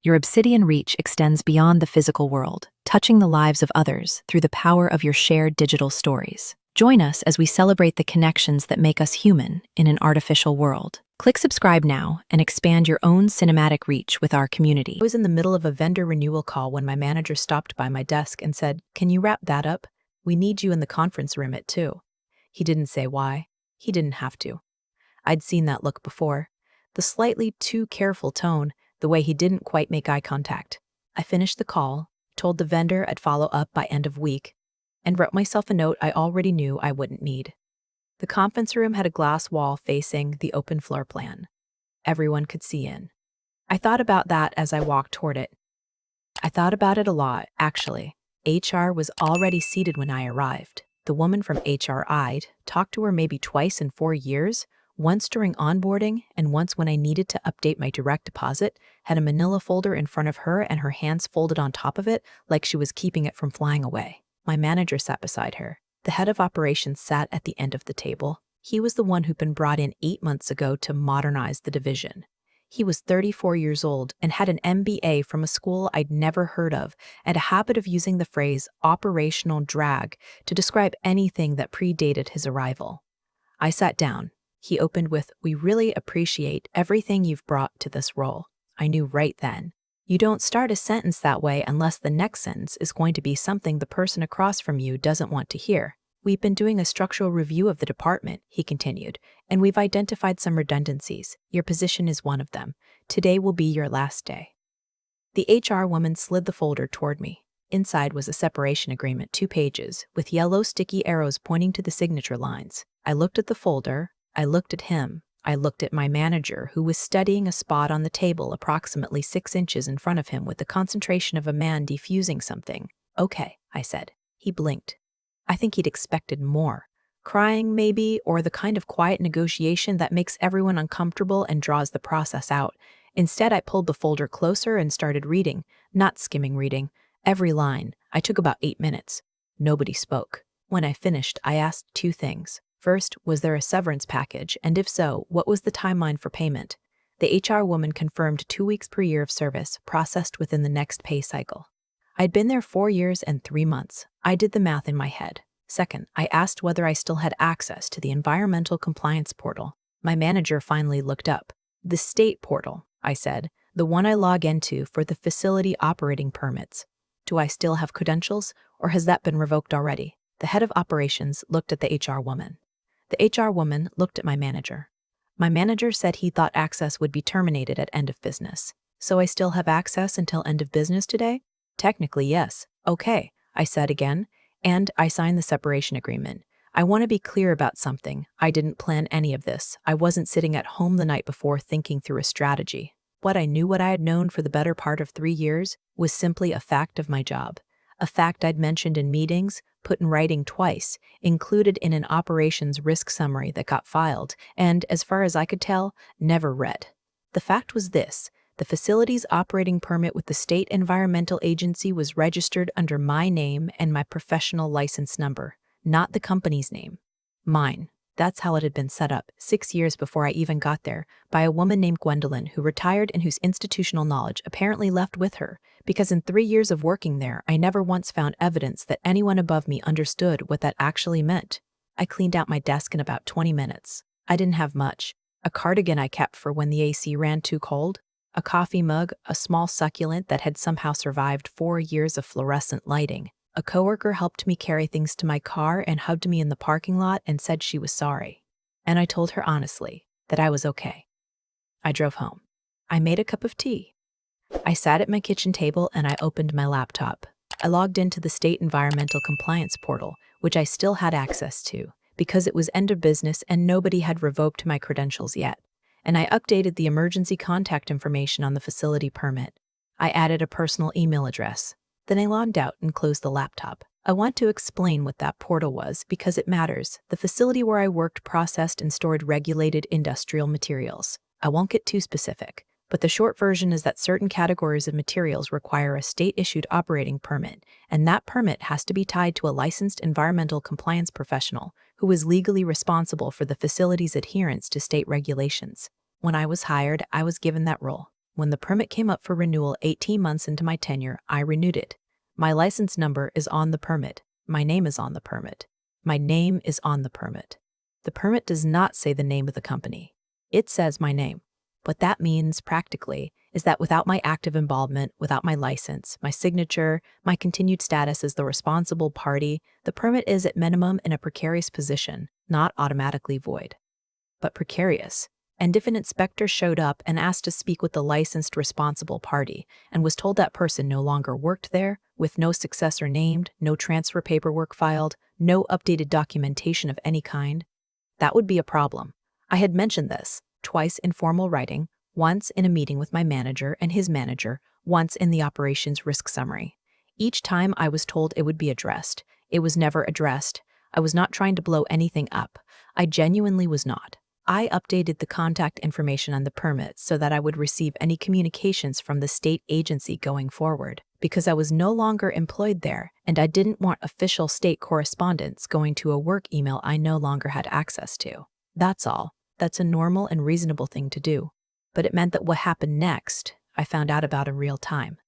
Your obsidian reach extends beyond the physical world, touching the lives of others through the power of your shared digital stories. Join us as we celebrate the connections that make us human in an artificial world. Click subscribe now and expand your own cinematic reach with our community. I was in the middle of a vendor renewal call when my manager stopped by my desk and said, "Can you wrap that up? We need you in the conference room at 2." He didn't say why. He didn't have to. I'd seen that look before. The slightly too careful tone, the way he didn't quite make eye contact. I finished the call, told the vendor I'd follow up by end of week, and wrote myself a note I already knew I wouldn't need. The conference room had a glass wall facing the open floor plan. Everyone could see in. I thought about that as I walked toward it. I thought about it a lot, actually. HR was already seated when I arrived. The woman from HR I'd talked to her maybe twice in 4 years, once during onboarding and once when I needed to update my direct deposit, had a manila folder in front of her and her hands folded on top of it like she was keeping it from flying away. My manager sat beside her. The head of operations sat at the end of the table. He was the one who'd been brought in 8 months ago to modernize the division. He was 34 years old and had an MBA from a school I'd never heard of and a habit of using the phrase operational drag to describe anything that predated his arrival. I sat down. He opened with, "We really appreciate everything you've brought to this role." I knew right then. You don't start a sentence that way unless the next sentence is going to be something the person across from you doesn't want to hear. "We've been doing a structural review of the department," he continued, "and we've identified some redundancies. Your position is one of them. Today will be your last day." The HR woman slid the folder toward me. Inside was a separation agreement, 2 pages, with yellow sticky arrows pointing to the signature lines. I looked at the folder. I looked at him. I looked at my manager, who was studying a spot on the table approximately 6 inches in front of him with the concentration of a man defusing something. "Okay," I said. He blinked. I think he'd expected more. Crying, maybe, or the kind of quiet negotiation that makes everyone uncomfortable and draws the process out. Instead, I pulled the folder closer and started reading, not skimming reading. Every line. I took about 8 minutes. Nobody spoke. When I finished, I asked 2 things. First, was there a severance package, and if so, what was the timeline for payment? The HR woman confirmed 2 weeks per year of service, processed within the next pay cycle. I'd been there 4 years and 3 months. I did the math in my head. Second, I asked whether I still had access to the environmental compliance portal. My manager finally looked up. "The state portal," I said, "the one I log into for the facility operating permits. Do I still have credentials, or has that been revoked already?" The head of operations looked at the HR woman. The HR woman looked at my manager. My manager said he thought access would be terminated at end of business. "So I still have access until end of business today?" "Technically, yes." "Okay," I said again, and I signed the separation agreement. I want to be clear about something. I didn't plan any of this. I wasn't sitting at home the night before thinking through a strategy. What I had known for the better part of 3 years, was simply a fact of my job. A fact I'd mentioned in meetings, put in writing twice, included in an operations risk summary that got filed, and, as far as I could tell, never read. The fact was this: the facility's operating permit with the state environmental agency was registered under my name and my professional license number, not the company's name. Mine. That's how it had been set up, 6 years before I even got there, by a woman named Gwendolyn, who retired and whose institutional knowledge apparently left with her, because in 3 years of working there, I never once found evidence that anyone above me understood what that actually meant. I cleaned out my desk in about 20 minutes. I didn't have much. A cardigan I kept for when the AC ran too cold, a coffee mug, a small succulent that had somehow survived 4 years of fluorescent lighting. A coworker helped me carry things to my car and hugged me in the parking lot and said she was sorry. And I told her honestly that I was okay. I drove home. I made a cup of tea. I sat at my kitchen table and I opened my laptop. I logged into the state environmental compliance portal, which I still had access to, because it was end of business and nobody had revoked my credentials yet. And I updated the emergency contact information on the facility permit. I added a personal email address. Then I logged out and closed the laptop. I want to explain what that portal was because it matters. The facility where I worked processed and stored regulated industrial materials. I won't get too specific, but the short version is that certain categories of materials require a state-issued operating permit, and that permit has to be tied to a licensed environmental compliance professional who is legally responsible for the facility's adherence to state regulations. When I was hired, I was given that role. When the permit came up for renewal 18 months into my tenure, I renewed it. My license number is on the permit. My name is on the permit. My name is on the permit. The permit does not say the name of the company. It says my name. What that means, practically, is that without my active involvement, without my license, my signature, my continued status as the responsible party, the permit is at minimum in a precarious position, not automatically void. But precarious. And if an inspector showed up and asked to speak with the licensed responsible party and was told that person no longer worked there, with no successor named, no transfer paperwork filed, no updated documentation of any kind, that would be a problem. I had mentioned this twice in formal writing, once in a meeting with my manager and his manager, once in the operations risk summary. Each time I was told it would be addressed. It was never addressed. I was not trying to blow anything up. I genuinely was not. I updated the contact information on the permit so that I would receive any communications from the state agency going forward, because I was no longer employed there and I didn't want official state correspondence going to a work email I no longer had access to. That's all. That's a normal and reasonable thing to do. But it meant that what happened next, I found out about in real time.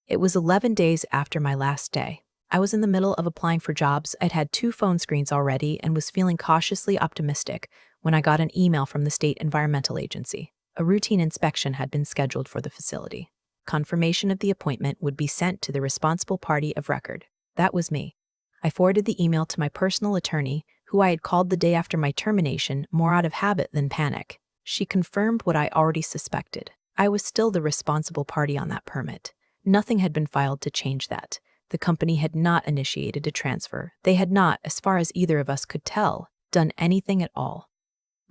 It was 11 days after my last day. I was in the middle of applying for jobs. I'd had 2 phone screens already and was feeling cautiously optimistic when I got an email from the State Environmental Agency. A routine inspection had been scheduled for the facility. Confirmation of the appointment would be sent to the responsible party of record. That was me. I forwarded the email to my personal attorney, who I had called the day after my termination, more out of habit than panic. She confirmed what I already suspected. I was still the responsible party on that permit. Nothing had been filed to change that. The company had not initiated a transfer. They had not, as far as either of us could tell, done anything at all.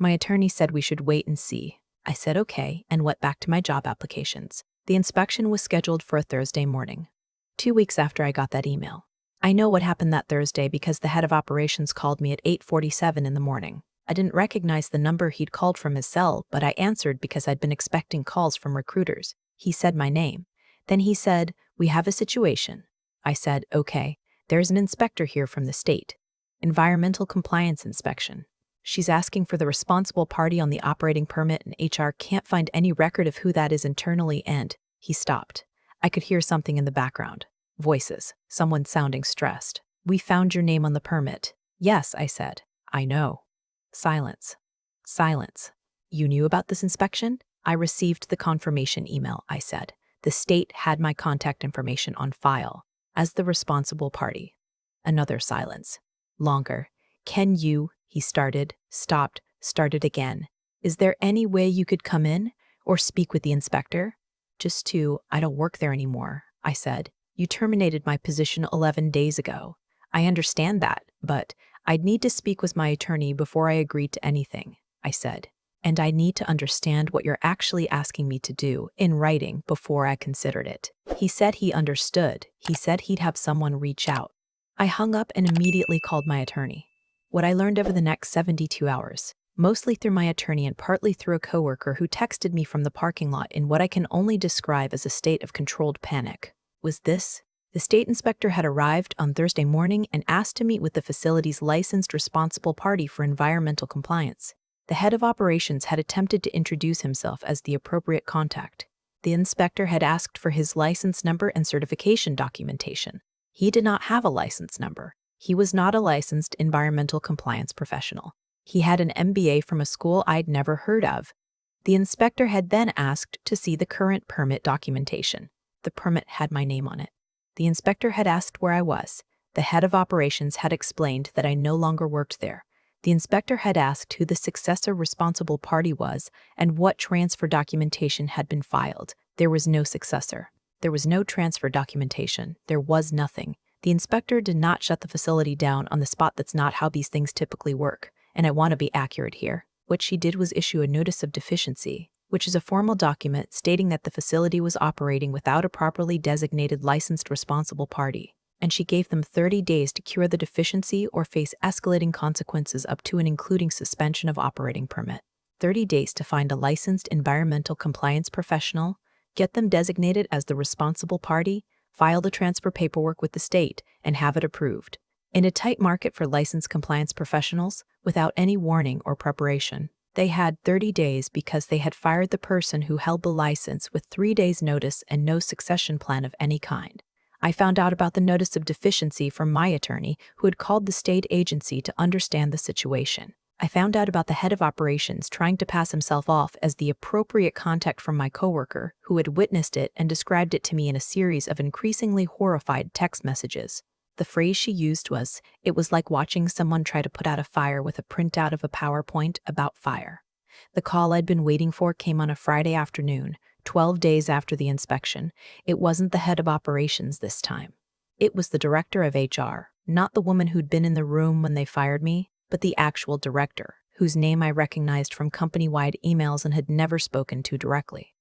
My attorney said we should wait and see. I said okay and went back to my job applications. The inspection was scheduled for a Thursday morning, 2 weeks after I got that email. I know what happened that Thursday because the head of operations called me at 8:47 in the morning. I didn't recognize the number he'd called from his cell, but I answered because I'd been expecting calls from recruiters. He said my name. Then he said, "We have a situation." I said, "Okay, there's an inspector here from the state. Environmental compliance inspection. She's asking for the responsible party on the operating permit and HR can't find any record of who that is internally and..." He stopped. I could hear something in the background. Voices. Someone sounding stressed. "We found your name on the permit." "Yes," I said. "I know." Silence. Silence. "You knew about this inspection?" "I received the confirmation email," I said. "The state had my contact information on file as the responsible party." Another silence. Longer. "Can you..." He started, stopped, started again. "Is there any way you could come in or speak with the inspector?" "Just to, I don't work there anymore," I said. "You terminated my position 11 days ago. I understand that, but I'd need to speak with my attorney before I agreed to anything," I said. "And I need to understand what you're actually asking me to do in writing before I considered it." He said he understood. He said he'd have someone reach out. I hung up and immediately called my attorney. What I learned over the next 72 hours, mostly through my attorney and partly through a coworker who texted me from the parking lot in what I can only describe as a state of controlled panic, was this: the state inspector had arrived on Thursday morning and asked to meet with the facility's licensed responsible party for environmental compliance. The head of operations had attempted to introduce himself as the appropriate contact. The inspector had asked for his license number and certification documentation. He did not have a license number. He was not a licensed environmental compliance professional. He had an MBA from a school I'd never heard of. The inspector had then asked to see the current permit documentation. The permit had my name on it. The inspector had asked where I was. The head of operations had explained that I no longer worked there. The inspector had asked who the successor responsible party was and what transfer documentation had been filed. There was no successor. There was no transfer documentation. There was nothing. The inspector did not shut the facility down on the spot. That's not how these things typically work, and I want to be accurate here. What she did was issue a notice of deficiency, which is a formal document stating that the facility was operating without a properly designated licensed responsible party, and she gave them 30 days to cure the deficiency or face escalating consequences up to and including suspension of operating permit. 30 days to find a licensed environmental compliance professional, get them designated as the responsible party, file the transfer paperwork with the state, and have it approved. In a tight market for licensed compliance professionals, without any warning or preparation. They had 30 days because they had fired the person who held the license with 3 days' notice and no succession plan of any kind. I found out about the notice of deficiency from my attorney, who had called the state agency to understand the situation. I found out about the head of operations trying to pass himself off as the appropriate contact from my coworker, who had witnessed it and described it to me in a series of increasingly horrified text messages. The phrase she used was, "It was like watching someone try to put out a fire with a printout of a PowerPoint about fire." The call I'd been waiting for came on a Friday afternoon, 12 days after the inspection. It wasn't the head of operations this time. It was the director of HR, not the woman who'd been in the room when they fired me, but the actual director, whose name I recognized from company-wide emails and had never spoken to directly.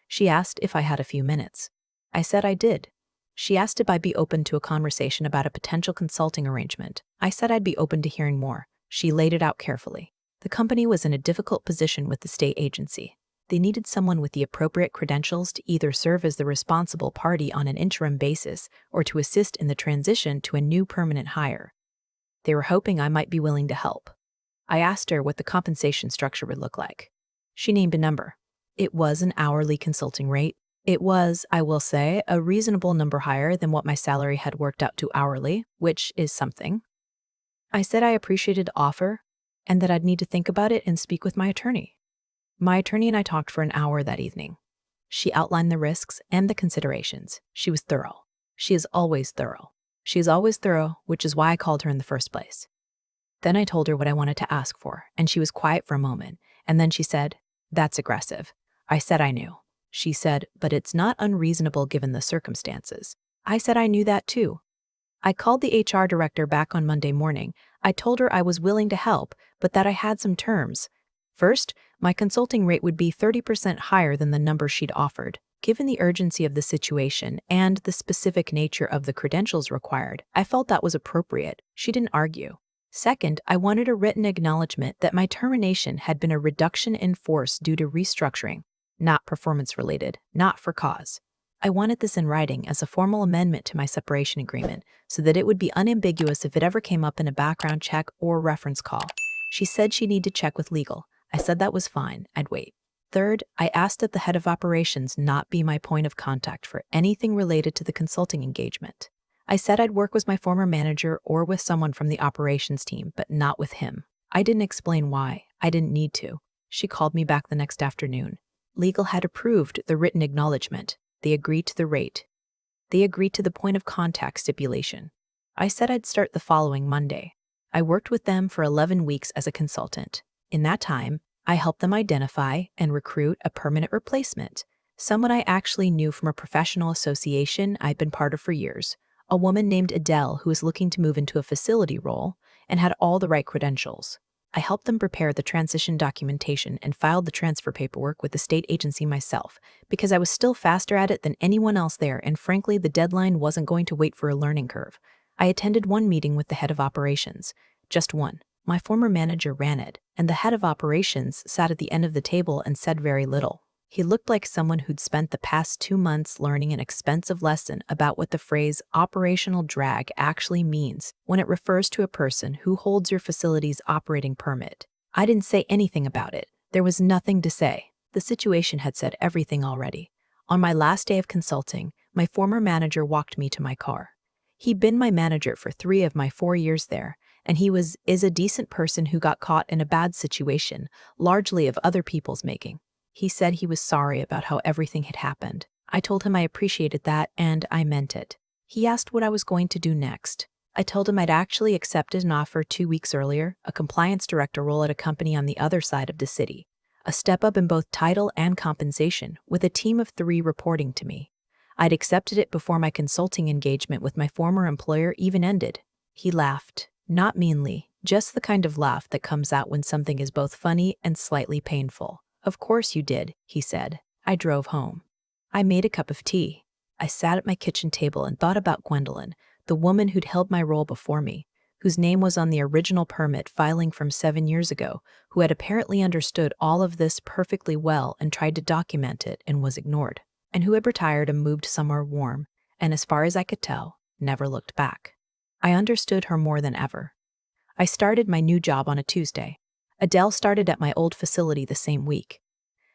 She asked if I had a few minutes. I said I did. She asked if I'd be open to a conversation about a potential consulting arrangement. I said I'd be open to hearing more. She laid it out carefully. The company was in a difficult position with the state agency. They needed someone with the appropriate credentials to either serve as the responsible party on an interim basis or to assist in the transition to a new permanent hire. They were hoping I might be willing to help. I asked her what the compensation structure would look like. She named a number. It was an hourly consulting rate. It was, I will say, a reasonable number higher than what my salary had worked out to hourly, which is something. I said I appreciated the offer and that I'd need to think about it and speak with my attorney. My attorney and I talked for an hour that evening. She outlined the risks and the considerations. She was thorough. She is always thorough. She is always thorough, which is why I called her in the first place. Then I told her what I wanted to ask for, and she was quiet for a moment, and then she said, "That's aggressive." I said I knew. She said, "But it's not unreasonable given the circumstances." I said I knew that too. I called the HR director back on Monday morning. I told her I was willing to help, but that I had some terms. First, my consulting rate would be 30% higher than the number she'd offered. Given the urgency of the situation and the specific nature of the credentials required, I felt that was appropriate. She didn't argue. Second, I wanted a written acknowledgement that my termination had been a reduction in force due to restructuring, not performance-related, not for cause. I wanted this in writing as a formal amendment to my separation agreement so that it would be unambiguous if it ever came up in a background check or reference call. She said she'd need to check with legal. I said that was fine, I'd wait. Third, I asked that the head of operations not be my point of contact for anything related to the consulting engagement. I said I'd work with my former manager or with someone from the operations team, but not with him. I didn't explain why. I didn't need to. She called me back the next afternoon. Legal had approved the written acknowledgement. They agreed to the rate. They agreed to the point of contact stipulation. I said I'd start the following Monday. I worked with them for 11 weeks as a consultant. In that time, I helped them identify and recruit a permanent replacement, someone I actually knew from a professional association I'd been part of for years, a woman named Adele who was looking to move into a facility role and had all the right credentials. I helped them prepare the transition documentation and filed the transfer paperwork with the state agency myself, because I was still faster at it than anyone else there, and frankly, the deadline wasn't going to wait for a learning curve. I attended one meeting with the head of operations. Just one. My former manager ran it, and the head of operations sat at the end of the table and said very little. He looked like someone who'd spent the past 2 months learning an expensive lesson about what the phrase operational drag actually means when it refers to a person who holds your facility's operating permit. I didn't say anything about it. There was nothing to say. The situation had said everything already. On my last day of consulting, my former manager walked me to my car. He'd been my manager for 3 of my 4 years there, and he is a decent person who got caught in a bad situation, largely of other people's making. He said he was sorry about how everything had happened. I told him I appreciated that, and I meant it. He asked what I was going to do next. I told him I'd actually accepted an offer 2 weeks earlier, a compliance director role at a company on the other side of the city. A step up in both title and compensation, with a team of 3 reporting to me. I'd accepted it before my consulting engagement with my former employer even ended. He laughed, not meanly, just the kind of laugh that comes out when something is both funny and slightly painful. "Of course you did," he said. I drove home. I made a cup of tea. I sat at my kitchen table and thought about Gwendolyn, the woman who'd held my role before me, whose name was on the original permit filing from 7 years ago, who had apparently understood all of this perfectly well and tried to document it and was ignored, and who had retired and moved somewhere warm, and as far as I could tell, never looked back. I understood her more than ever. I started my new job on a Tuesday. Adele started at my old facility the same week.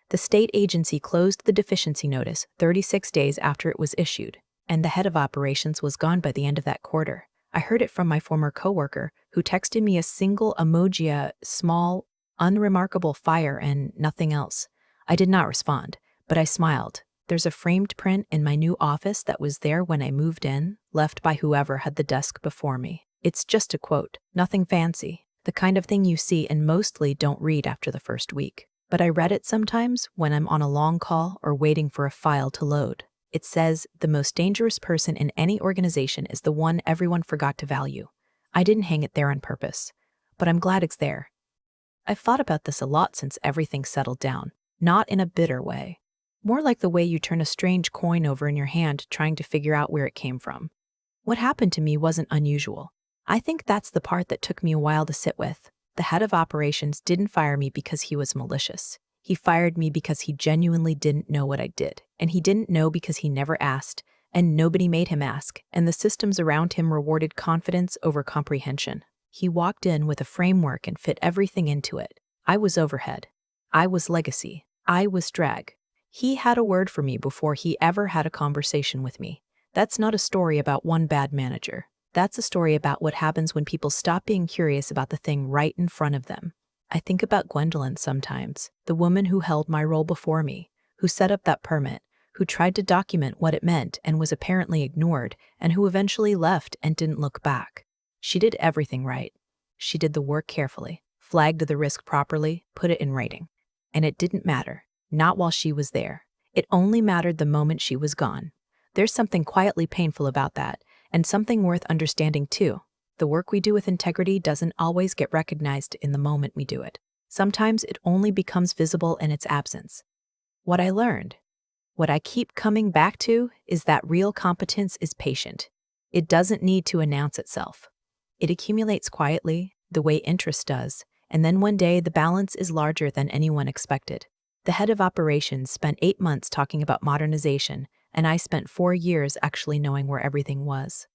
The state agency closed the deficiency notice 36 days after it was issued, and the head of operations was gone by the end of that quarter. I heard it from my former coworker, who texted me a single emoji, a small, unremarkable fire, and nothing else. I did not respond, but I smiled. There's a framed print in my new office that was there when I moved in, left by whoever had the desk before me. It's just a quote, nothing fancy, the kind of thing you see and mostly don't read after the first week. But I read it sometimes when I'm on a long call or waiting for a file to load. It says, the most dangerous person in any organization is the one everyone forgot to value. I didn't hang it there on purpose, but I'm glad it's there. I've thought about this a lot since everything settled down, not in a bitter way. More like the way you turn a strange coin over in your hand trying to figure out where it came from. What happened to me wasn't unusual. I think that's the part that took me a while to sit with. The head of operations didn't fire me because he was malicious. He fired me because he genuinely didn't know what I did. And he didn't know because he never asked, and nobody made him ask, and the systems around him rewarded confidence over comprehension. He walked in with a framework and fit everything into it. I was overhead. I was legacy. I was drag. He had a word for me before he ever had a conversation with me. That's not a story about one bad manager. That's a story about what happens when people stop being curious about the thing right in front of them. I think about Gwendolyn sometimes, the woman who held my role before me, who set up that permit, who tried to document what it meant and was apparently ignored, and who eventually left and didn't look back. She did everything right. She did the work carefully, flagged the risk properly, put it in writing. And it didn't matter, not while she was there. It only mattered the moment she was gone. There's something quietly painful about that, and something worth understanding too. The work we do with integrity doesn't always get recognized in the moment we do it. Sometimes it only becomes visible in its absence. What I learned, what I keep coming back to, is that real competence is patient. It doesn't need to announce itself. It accumulates quietly, the way interest does, and then one day the balance is larger than anyone expected. The head of operations spent 8 months talking about modernization, and I spent 4 years actually knowing where everything was.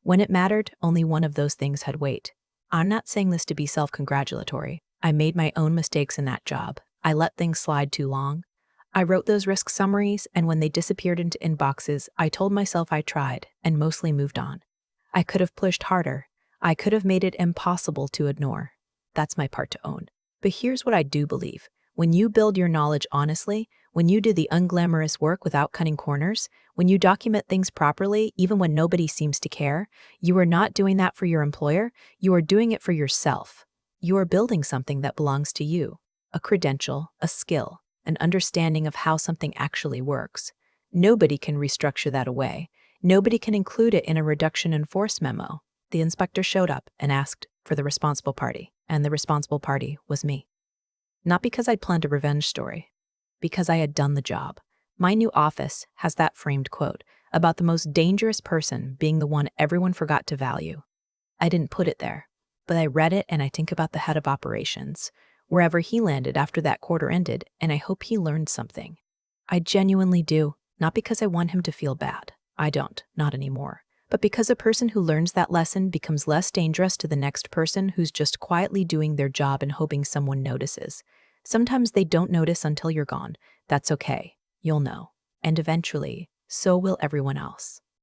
When it mattered, only one of those things had weight. I'm not saying this to be self-congratulatory. I made my own mistakes in that job. I let things slide too long. I wrote those risk summaries, and when they disappeared into inboxes, I told myself I tried, and mostly moved on. I could have pushed harder. I could have made it impossible to ignore. That's my part to own. But here's what I do believe. When you build your knowledge honestly, when you do the unglamorous work without cutting corners, when you document things properly, even when nobody seems to care, you are not doing that for your employer, you are doing it for yourself. You are building something that belongs to you, a credential, a skill, an understanding of how something actually works. Nobody can restructure that away. Nobody can include it in a reduction in force memo. The inspector showed up and asked for the responsible party, and the responsible party was me. Not because I'd planned a revenge story, because I had done the job. My new office has that framed quote about the most dangerous person being the one everyone forgot to value. I didn't put it there, but I read it and I think about the head of operations, wherever he landed after that quarter ended, and I hope he learned something. I genuinely do, not because I want him to feel bad. I don't, not anymore. But because a person who learns that lesson becomes less dangerous to the next person who's just quietly doing their job and hoping someone notices. Sometimes they don't notice until you're gone. That's okay. You'll know. And eventually, so will everyone else.